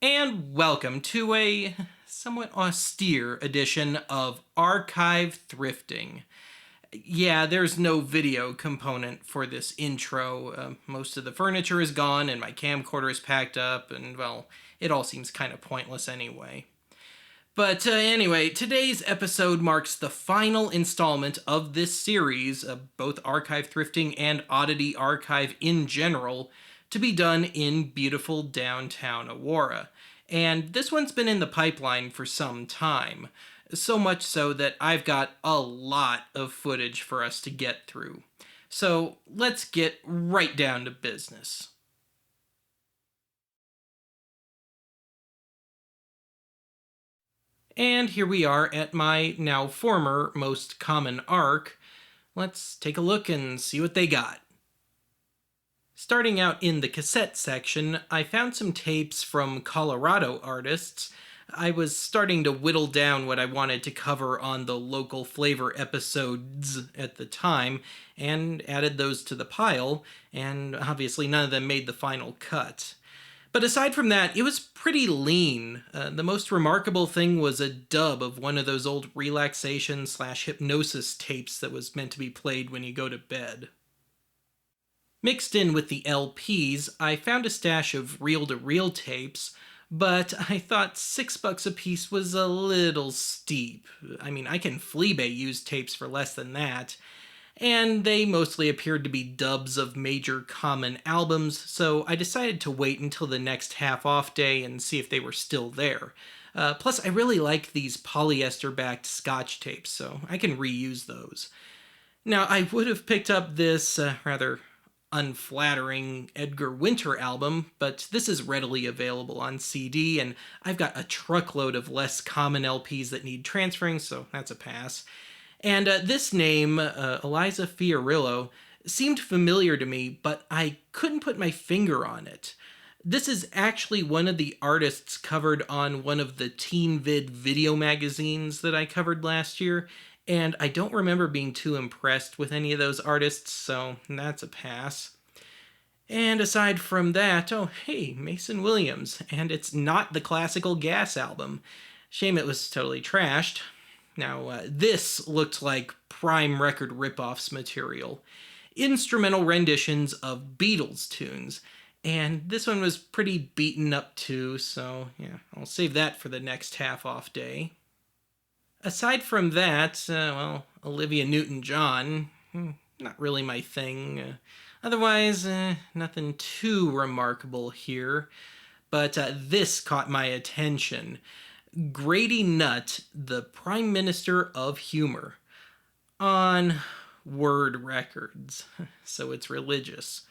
And welcome to a somewhat austere edition of Archive Thrifting. Yeah, there's no video component for this intro. Most of the furniture is gone and my camcorder is packed up, and well, it all seems kind of pointless anyway. But anyway, today's episode marks the final installment of this series, both Archive Thrifting and Oddity Archive in general, to be done in beautiful downtown Aurora. And this one's been in the pipeline for some time, so much so that I've got a lot of footage for us to get through. So let's get right down to business. And here we are at my now former most common arc. Let's take a look and see what they got. Starting out in the cassette section, I found some tapes from Colorado artists. I was starting to whittle down what I wanted to cover on the local flavor episodes at the time, and added those to the pile, and obviously none of them made the final cut. But aside from that, it was pretty lean. The most remarkable thing was a dub of one of those old relaxation/hypnosis tapes that was meant to be played when you go to bed. Mixed in with the LPs, I found a stash of reel-to-reel tapes, but I thought $6 a piece was a little steep. I mean, I can Fleabay used tapes for less than that, and they mostly appeared to be dubs of major common albums, so I decided to wait until the next half-off day and see if they were still there. Plus, I really like these polyester-backed Scotch tapes, so I can reuse those. Now, I would have picked up this rather unflattering Edgar Winter album, but this is readily available on CD, and I've got a truckload of less common LPs that need transferring, so that's a pass. And this name, Eliza Fiorillo, seemed familiar to me, but I couldn't put my finger on it. This is actually one of the artists covered on one of the Teen Vid video magazines that I covered last year, and I don't remember being too impressed with any of those artists, so that's a pass. And aside from that, oh hey, Mason Williams, and it's not the classical Gas album. Shame it was totally trashed. Now, this looked like prime record ripoffs material. Instrumental renditions of Beatles tunes, and this one was pretty beaten up too, so yeah, I'll save that for the next half-off day. Aside from that, Olivia Newton-John, not really my thing. Otherwise, nothing too remarkable here. But this caught my attention. Grady Nutt, the Prime Minister of Humor, on Word Records, so it's religious.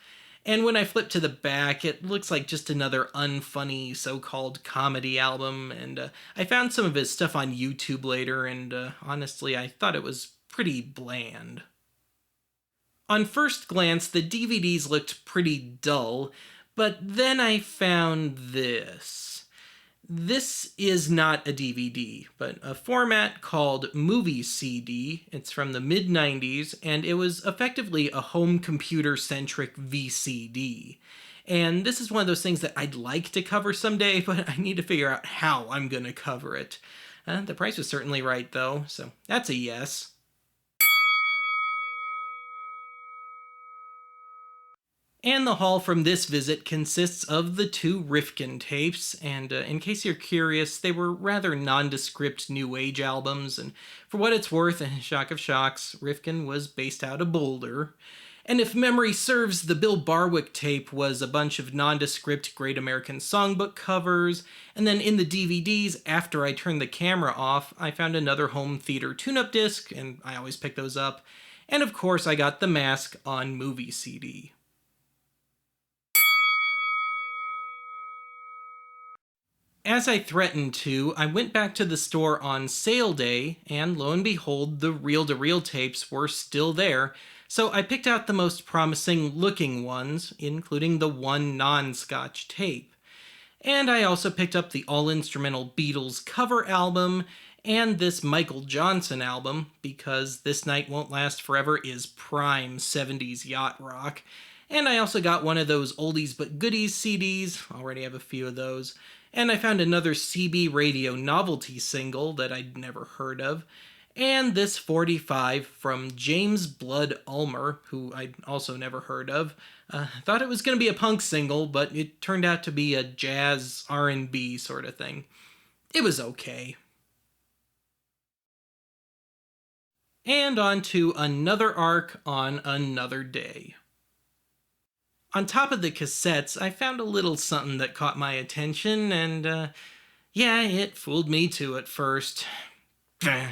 And when I flip to the back, it looks like just another unfunny so-called comedy album, and I found some of his stuff on YouTube later, and honestly, I thought it was pretty bland. On first glance, the DVDs looked pretty dull, but then I found this. This is not a DVD, but a format called Movie CD. It's from the mid-90s, and it was effectively a home computer-centric VCD. And this is one of those things that I'd like to cover someday, but I need to figure out how I'm going to cover it. The price was certainly right, though, so that's a yes. And the haul from this visit consists of the 2 Rifkin tapes, and in case you're curious, they were rather nondescript New Age albums, and for what it's worth, shock of shocks, Rifkin was based out of Boulder. And if memory serves, the Bill Barwick tape was a bunch of nondescript Great American Songbook covers, and then in the DVDs, after I turned the camera off, I found another home theater tune-up disc, and I always pick those up, and of course I got The Mask on Movie CD. As I threatened to, I went back to the store on sale day, and lo and behold, the reel-to-reel tapes were still there, so I picked out the most promising looking ones, including the one non-Scotch tape. And I also picked up the all-instrumental Beatles cover album, and this Michael Johnson album, because This Night Won't Last Forever is prime 70s yacht rock. And I also got one of those oldies but goodies CDs, already have a few of those. And I found another CB radio novelty single that I'd never heard of, and this 45 from James Blood Ulmer, who I'd also never heard of. Thought it was going to be a punk single, but it turned out to be a jazz R&B sort of thing. It was okay. And on to another arc on another day. On top of the cassettes, I found a little something that caught my attention, and yeah, it fooled me too at first. Now,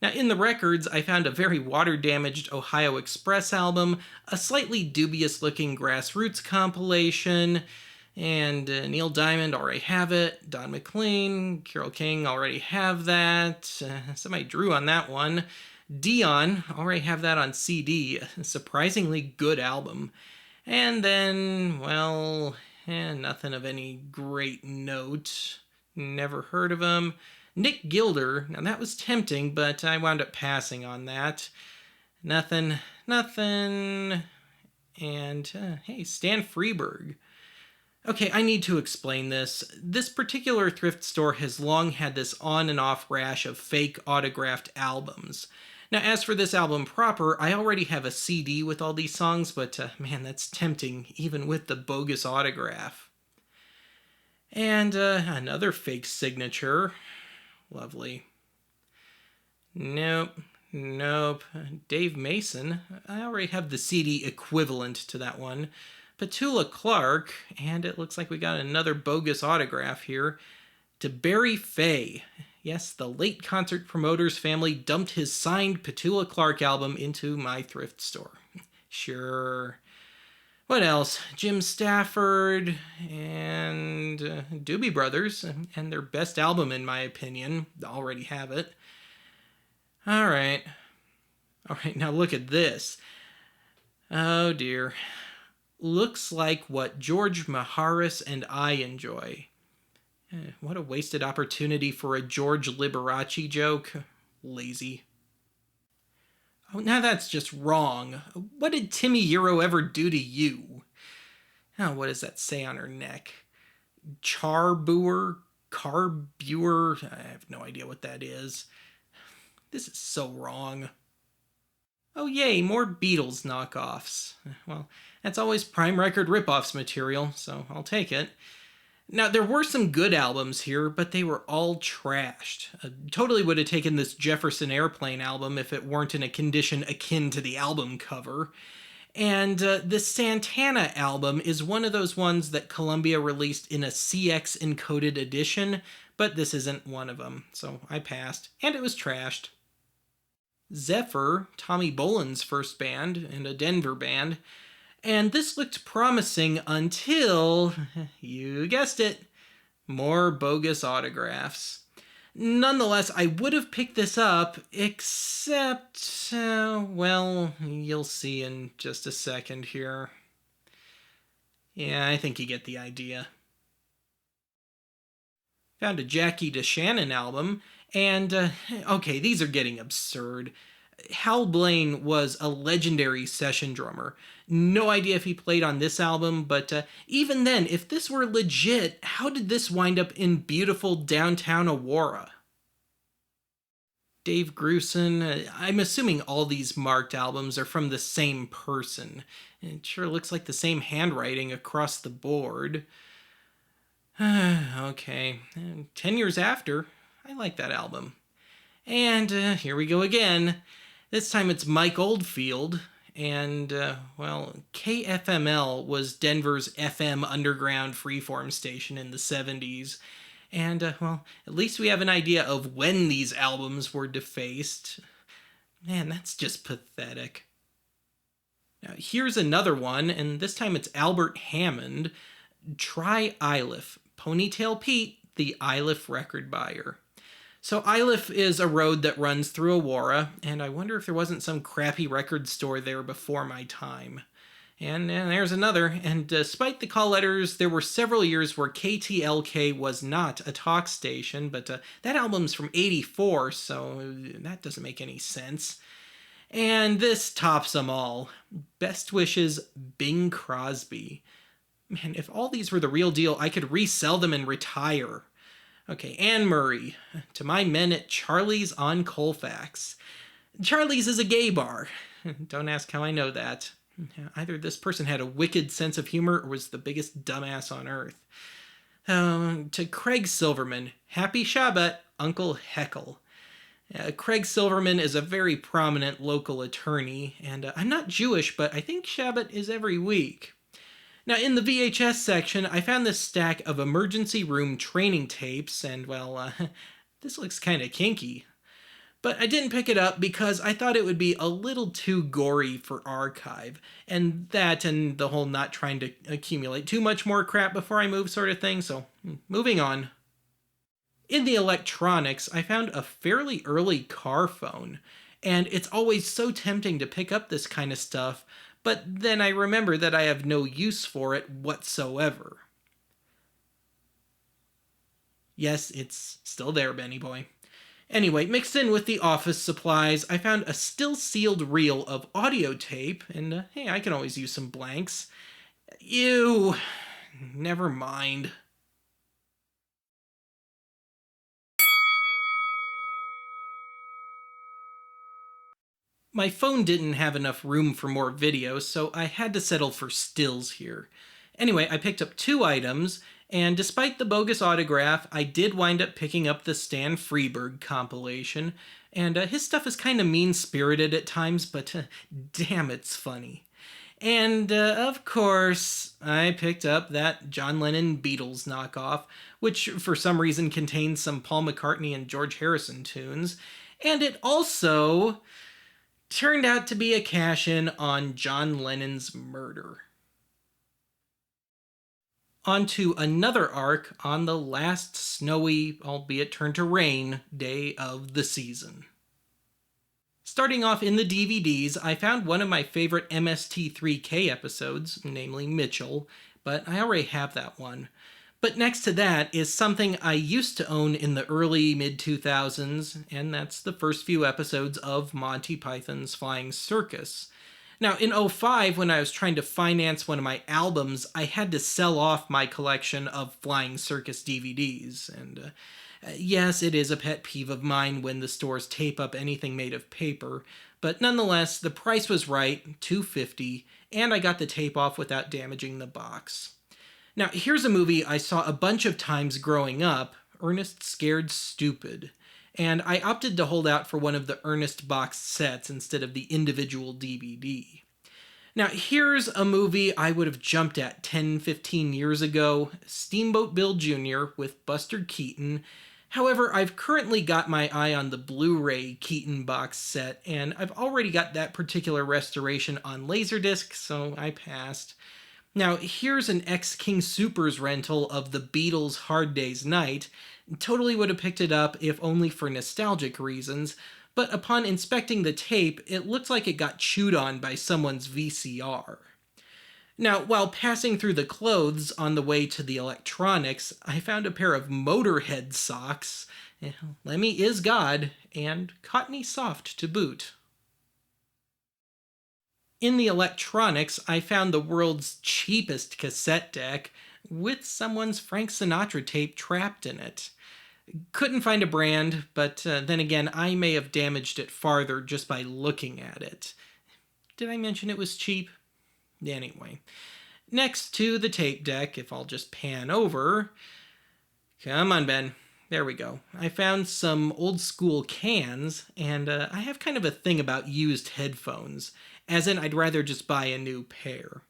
in the records, I found a very water-damaged Ohio Express album, a slightly dubious-looking Grassroots compilation, and Neil Diamond, already have it. Don McLean, Carole King, already have that. Somebody drew on that one. Dion, already have that on CD. A surprisingly good album. And then, well, nothing of any great note. Never heard of him. Nick Gilder, now that was tempting, but I wound up passing on that. Nothing. And, hey, Stan Freberg. Okay, I need to explain this. This particular thrift store has long had this on and off rash of fake autographed albums. Now, as for this album proper, I already have a CD with all these songs, but man, that's tempting, even with the bogus autograph. And another fake signature. Lovely. Nope. Dave Mason. I already have the CD equivalent to that one. Petula Clark, and it looks like we got another bogus autograph here. To Barry Fay. Yes, the late concert promoter's family dumped his signed Petula Clark album into my thrift store. Sure. What else? Jim Stafford and Doobie Brothers, and their best album in my opinion. Already have it. All right, now look at this. Oh dear. Looks like what George Maharis and I enjoy. What a wasted opportunity for a George Liberace joke. Lazy. Oh, now that's just wrong. What did Timmy Euro ever do to you? Oh, what does that say on her neck? Carbuer? I have no idea what that is. This is so wrong. Oh yay, more Beatles knockoffs. Well, that's always prime record ripoffs material, so I'll take it. Now, there were some good albums here, but they were all trashed. Totally would have taken this Jefferson Airplane album if it weren't in a condition akin to the album cover. And this Santana album is one of those ones that Columbia released in a CX encoded edition, but this isn't one of them, so I passed, and it was trashed. Zephyr, Tommy Bolin's first band, and a Denver band, and this looked promising until, you guessed it, more bogus autographs. Nonetheless, I would have picked this up, except, well, you'll see in just a second here. Yeah, I think you get the idea. Found a Jackie DeShannon album, and, okay, these are getting absurd. Hal Blaine was a legendary session drummer. No idea if he played on this album, but even then, if this were legit, how did this wind up in beautiful downtown Aurora? Dave Grusin, I'm assuming all these marked albums are from the same person. It sure looks like the same handwriting across the board. Okay, 10 years after, I like that album. And here we go again. This time it's Mike Oldfield, and, well, KFML was Denver's FM underground freeform station in the 70s. And, well, at least we have an idea of when these albums were defaced. Man, that's just pathetic. Now, here's another one, and this time it's Albert Hammond. Try Iliff, Ponytail Pete, the Iliff record buyer. So Iliff is a road that runs through Aurora, and I wonder if there wasn't some crappy record store there before my time. And there's another, and despite the call letters, there were several years where KTLK was not a talk station, but that album's from '84, so that doesn't make any sense. And this tops them all. Best wishes, Bing Crosby. Man, if all these were the real deal, I could resell them and retire. Okay, Anne Murray. To my men at Charlie's on Colfax. Charlie's is a gay bar. Don't ask how I know that. Either this person had a wicked sense of humor or was the biggest dumbass on earth. To Craig Silverman. Happy Shabbat, Uncle Heckle. Craig Silverman is a very prominent local attorney, and I'm not Jewish, but I think Shabbat is every week. Now, in the VHS section, I found this stack of emergency room training tapes, and, well, this looks kind of kinky. But I didn't pick it up because I thought it would be a little too gory for archive, and the whole not trying to accumulate too much more crap before I move sort of thing, so moving on. In the electronics, I found a fairly early car phone, and it's always so tempting to pick up this kind of stuff, but then I remember that I have no use for it whatsoever. Yes, it's still there, Benny boy. Anyway, mixed in with the office supplies, I found a still-sealed reel of audio tape, and hey, I can always use some blanks. Ew, never mind. My phone didn't have enough room for more videos, so I had to settle for stills here. Anyway, I picked up 2 items, and despite the bogus autograph, I did wind up picking up the Stan Freberg compilation, and his stuff is kind of mean-spirited at times, but damn, it's funny. And, of course, I picked up that John Lennon Beatles knockoff, which for some reason contains some Paul McCartney and George Harrison tunes, and it also turned out to be a cash-in on John Lennon's murder. On to another arc on the last snowy, albeit turned to rain, day of the season. Starting off in the DVDs, I found one of my favorite MST3K episodes, namely Mitchell, but I already have that one. But next to that is something I used to own in the early mid-2000s, and that's the first few episodes of Monty Python's Flying Circus. Now, in 2005, when I was trying to finance one of my albums, I had to sell off my collection of Flying Circus DVDs, and yes, it is a pet peeve of mine when the stores tape up anything made of paper, but nonetheless, the price was right, $2.50, and I got the tape off without damaging the box. Now, here's a movie I saw a bunch of times growing up, Ernest Scared Stupid, and I opted to hold out for one of the Ernest box sets instead of the individual DVD. Now, here's a movie I would have jumped at 10-15 years ago, Steamboat Bill Jr. with Buster Keaton. However, I've currently got my eye on the Blu-ray Keaton box set, and I've already got that particular restoration on Laserdisc, so I passed. Now, here's an ex-King Soopers rental of the Beatles' Hard Day's Night. Totally would have picked it up if only for nostalgic reasons, but upon inspecting the tape, it looks like it got chewed on by someone's VCR. Now, while passing through the clothes on the way to the electronics, I found a pair of Motorhead socks, Lemmy is God, and cottony soft to boot. In the electronics, I found the world's cheapest cassette deck with someone's Frank Sinatra tape trapped in it. Couldn't find a brand, but then again, I may have damaged it farther just by looking at it. Did I mention it was cheap? Anyway, next to the tape deck, if I'll just pan over. Come on, Ben. There we go. I found some old school cans, and I have kind of a thing about used headphones, as in I'd rather just buy a new pair.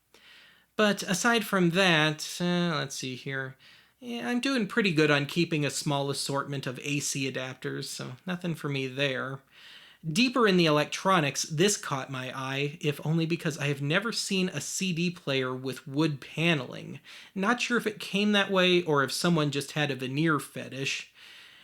But aside from that, let's see here. Yeah, I'm doing pretty good on keeping a small assortment of AC adapters, so nothing for me there. Deeper in the electronics, this caught my eye, if only because I have never seen a CD player with wood paneling. Not sure if it came that way or if someone just had a veneer fetish.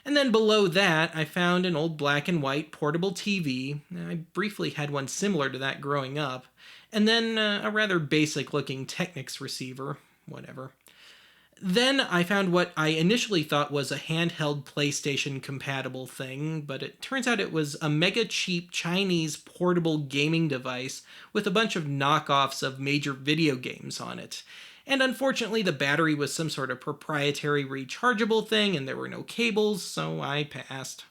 And then below that, I found an old black and white portable TV. I briefly had one similar to that growing up. And then a rather basic looking Technics receiver, whatever. Then I found what I initially thought was a handheld PlayStation compatible thing, but it turns out it was a mega cheap Chinese portable gaming device with a bunch of knockoffs of major video games on it. And unfortunately, the battery was some sort of proprietary rechargeable thing and there were no cables, so I passed.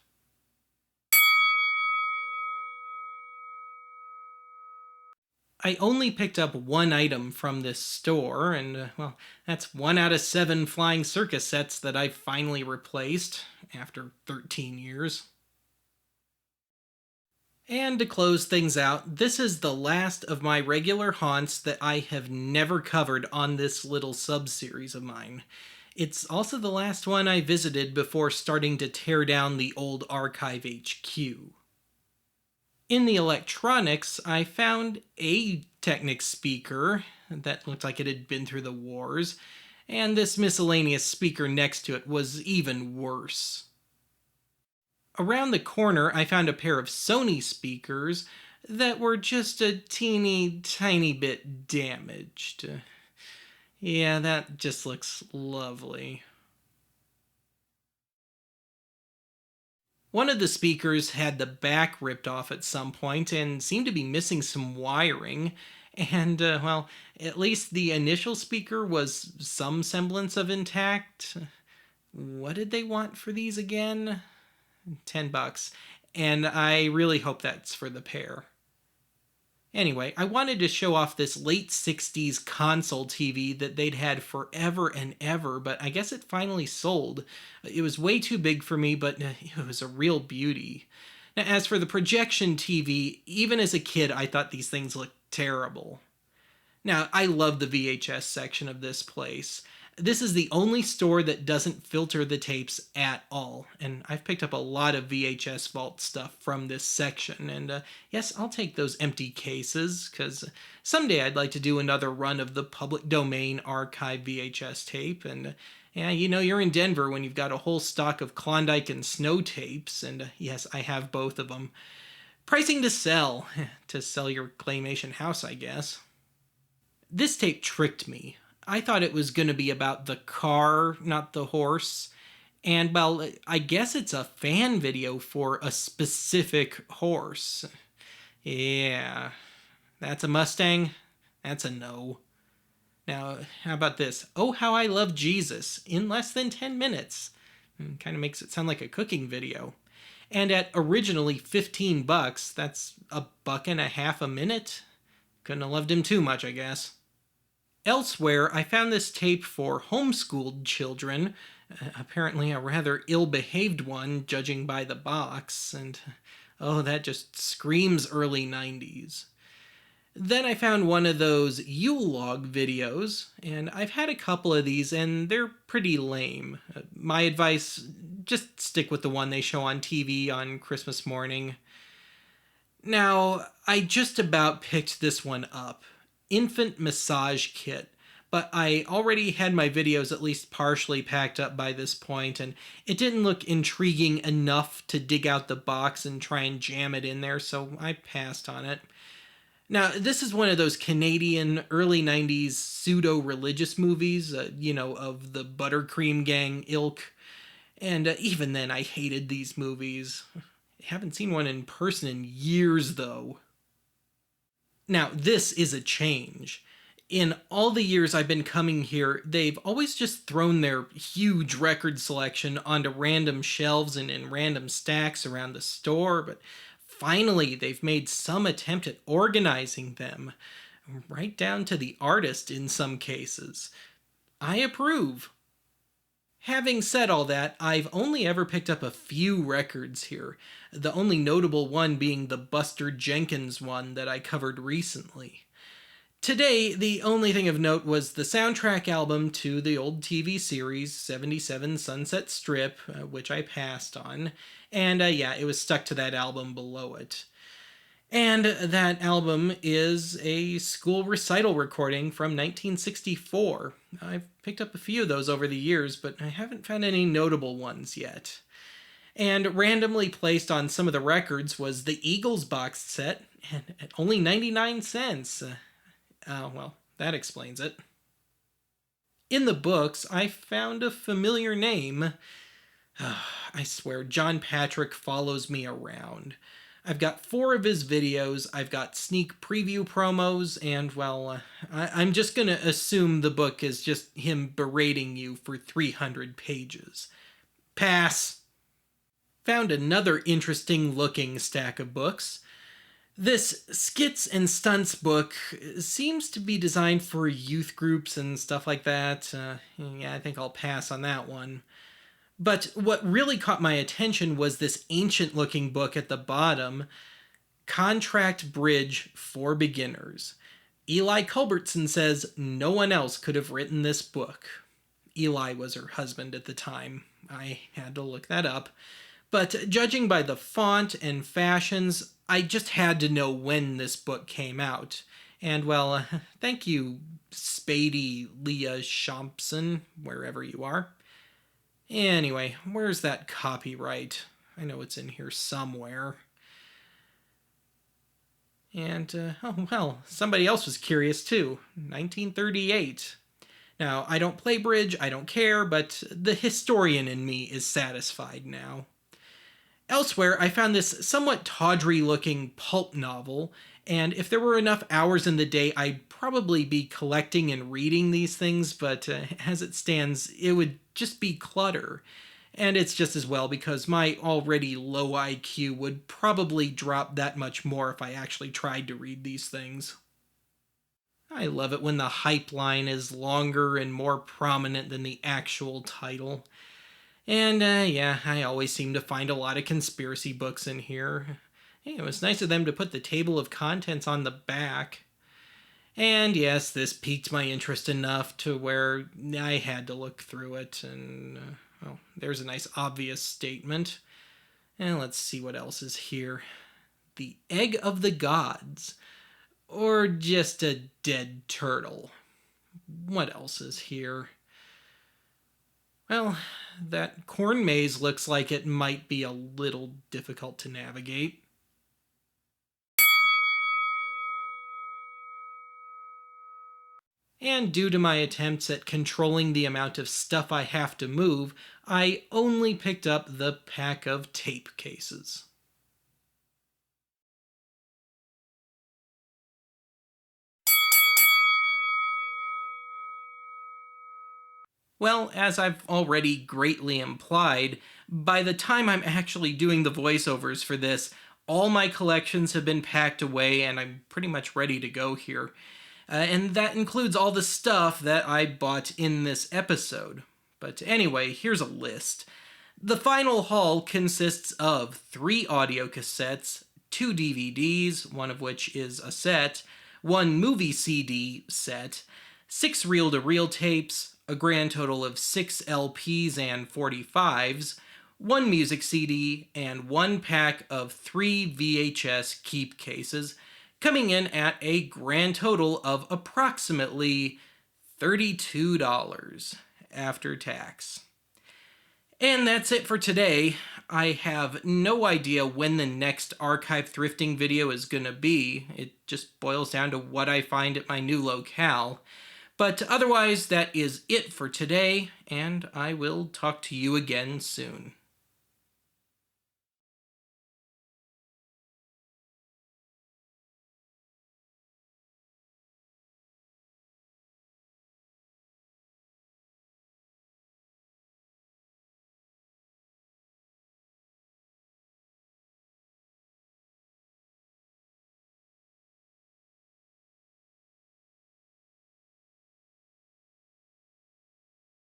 I only picked up one item from this store, and, well, that's 1 out of 7 flying circus sets that I've finally replaced after 13 years. And to close things out, this is the last of my regular haunts that I have never covered on this little sub-series of mine. It's also the last one I visited before starting to tear down the old Archive HQ. In the electronics, I found a Technic speaker that looked like it had been through the wars, and this miscellaneous speaker next to it was even worse. Around the corner, I found a pair of Sony speakers that were just a teeny tiny bit damaged. Yeah, that just looks lovely. One of the speakers had the back ripped off at some point and seemed to be missing some wiring. And, well, at least the initial speaker was some semblance of intact. What did they want for these again? $10. And I really hope that's for the pair. Anyway, I wanted to show off this late 60s console TV that they'd had forever and ever, but I guess it finally sold. It was way too big for me, but it was a real beauty. Now, as for the projection TV, even as a kid, I thought these things looked terrible. Now, I love the VHS section of this place. This is the only store that doesn't filter the tapes at all, and I've picked up a lot of VHS Vault stuff from this section, and yes, I'll take those empty cases, because someday I'd like to do another run of the public domain archive VHS tape, and yeah, you know you're in Denver when you've got a whole stock of Klondike and Snow tapes, and yes, I have both of them. Pricing to sell your claymation house, I guess. This tape tricked me. I thought it was going to be about the car, not the horse. And, well, I guess it's a fan video for a specific horse. Yeah. That's a Mustang? That's a no. Now, how about this? Oh, How I Love Jesus, in less than 10 minutes. Kind of makes it sound like a cooking video. And at originally $15, that's $1.50 a minute. Couldn't have loved him too much, I guess. Elsewhere, I found this tape for homeschooled children, apparently a rather ill-behaved one, judging by the box, and oh, that just screams early 90s. Then I found one of those Yule log videos, and I've had a couple of these, and they're pretty lame. My advice, just stick with the one they show on TV on Christmas morning. Now, I just about picked this one up. Infant massage kit, but I already had my videos at least partially packed up by this point, and it didn't look intriguing enough to dig out the box and try and jam it in there, so I passed on it. Now, this is one of those Canadian early 90s pseudo-religious movies, of the Buttercream Gang ilk, and even then I hated these movies. I haven't seen one in person in years, though. Now, this is a change. In all the years I've been coming here, they've always just thrown their huge record selection onto random shelves and in random stacks around the store, but finally they've made some attempt at organizing them, right down to the artist in some cases. I approve. Having said all that, I've only ever picked up a few records here, the only notable one being the Buster Jenkins one that I covered recently. Today, the only thing of note was the soundtrack album to the old TV series 77 Sunset Strip, which I passed on, and it was stuck to that album below it. And that album is a school recital recording from 1964. I've picked up a few of those over the years, but I haven't found any notable ones yet. And randomly placed on some of the records was the Eagles box set, and at only 99 cents. Well, that explains it. In the books, I found a familiar name. I swear, John Patrick follows me around. I've got 4 of his videos, I've got sneak preview promos, and, well, I'm just gonna assume the book is just him berating you for 300 pages. Pass. Found another interesting looking stack of books. This Skits and Stunts book seems to be designed for youth groups and stuff like that. Yeah, I think I'll pass on that one. But what really caught my attention was this ancient-looking book at the bottom, Contract Bridge for Beginners. Eli Culbertson says no one else could have written this book. Eli was her husband at the time. I had to look that up. But judging by the font and fashions, I just had to know when this book came out. And, well, thank you, Spady Leah Shompson, wherever you are. Anyway, where's that copyright? I know it's in here somewhere. And, oh, well, somebody else was curious too. 1938. Now, I don't play bridge, I don't care, but the historian in me is satisfied now. Elsewhere, I found this somewhat tawdry-looking pulp novel, and if there were enough hours in the day, I'd probably be collecting and reading these things, but as it stands, it would just be clutter. And it's just as well, because my already low IQ would probably drop that much more if I actually tried to read these things. I love it when the hype line is longer and more prominent than the actual title. And, yeah, I always seem to find a lot of conspiracy books in here. Hey, it was nice of them to put the table of contents on the back. And yes, this piqued my interest enough to where I had to look through it, and, well, there's a nice obvious statement. And let's see what else is here. The Egg of the Gods. Or just a dead turtle. What else is here? Well, that corn maze looks like it might be a little difficult to navigate. And due to my attempts at controlling the amount of stuff I have to move, I only picked up the pack of tape cases. Well, as I've already greatly implied, by the time I'm actually doing the voiceovers for this, all my collections have been packed away and I'm pretty much ready to go here. And that includes all the stuff that I bought in this episode. But anyway, here's a list. The final haul consists of 3 audio cassettes, 2 DVDs, one of which is a set, 1 movie CD set, 6 reel-to-reel tapes, a grand total of 6 LPs and 45s, 1 music CD, and 1 pack of 3 VHS keep cases, coming in at a grand total of approximately $32 after tax. And that's it for today. I have no idea when the next archive thrifting video is gonna be. It just boils down to what I find at my new locale. But otherwise, that is it for today, and I will talk to you again soon.